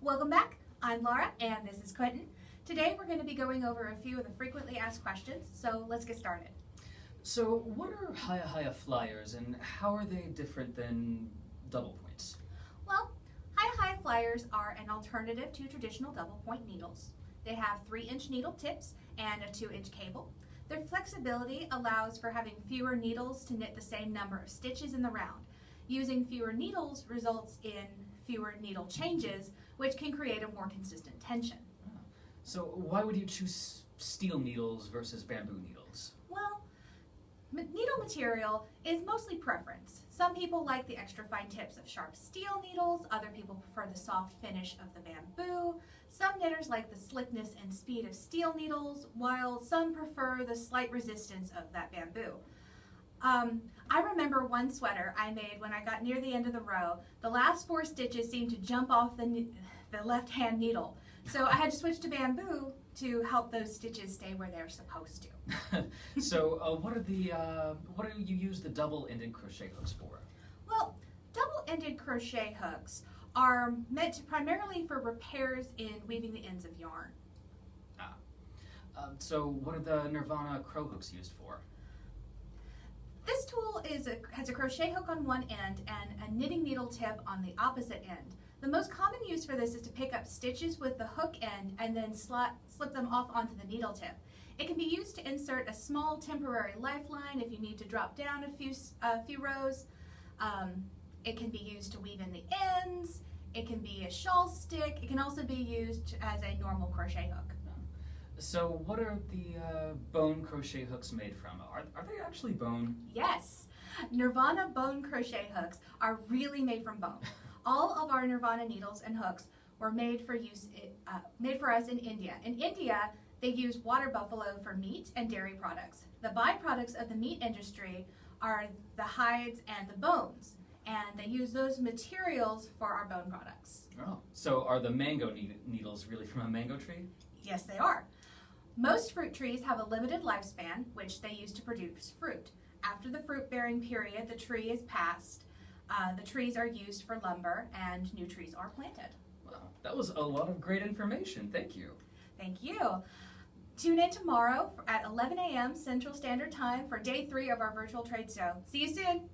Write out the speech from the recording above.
Welcome back. I'm Laura and this is Quentin. Today we're going to be going over a few of the frequently asked questions, so let's get started. So what are haya flyers and how are they different than double points? Well, haya flyers are an alternative to traditional double point needles. They have 3-inch needle tips and a 2-inch cable. Their flexibility allows for having fewer needles to knit the same number of stitches in the round. Using fewer needles results in fewer needle changes, which can create a more consistent tension. So why would you choose steel needles versus bamboo needles? Well, needle material is mostly preference. Some people like the extra fine tips of sharp steel needles, other people prefer the soft finish of the bamboo. Some knitters like the slickness and speed of steel needles, while some prefer the slight resistance of that bamboo. I remember one sweater I made when I got near the end of the row. The last 4 stitches seemed to jump off the left-hand needle. So I had to switch to bamboo to help those stitches stay where they're supposed to. So what do you use the double-ended crochet hooks for? Well, double-ended crochet hooks are meant primarily for repairs in weaving the ends of yarn. So what are the Nirvana crow hooks used for? This tool has a crochet hook on one end and a knitting needle tip on the opposite end. The most common use for this is to pick up stitches with the hook end and then slip them off onto the needle tip. It can be used to insert a small temporary lifeline if you need to drop down a few rows. It can be used to weave in the ends. It can be a shawl stick. It can also be used as a normal crochet hook. So what are the bone crochet hooks made from? Are they actually bone? Yes, Nirvana bone crochet hooks are really made from bone. All of our Nirvana needles and hooks were made for us in India. In India, they use water buffalo for meat and dairy products. The byproducts of the meat industry are the hides and the bones, and they use those materials for our bone products. Oh, so are the mango needles really from a mango tree? Yes, they are. Most fruit trees have a limited lifespan, which they use to produce fruit. After the fruit-bearing period, the tree is passed. The trees are used for lumber, and new trees are planted. Wow, that was a lot of great information. Thank you. Thank you. Tune in tomorrow at 11 a.m. Central Standard Time for Day 3 of our virtual trade show. See you soon.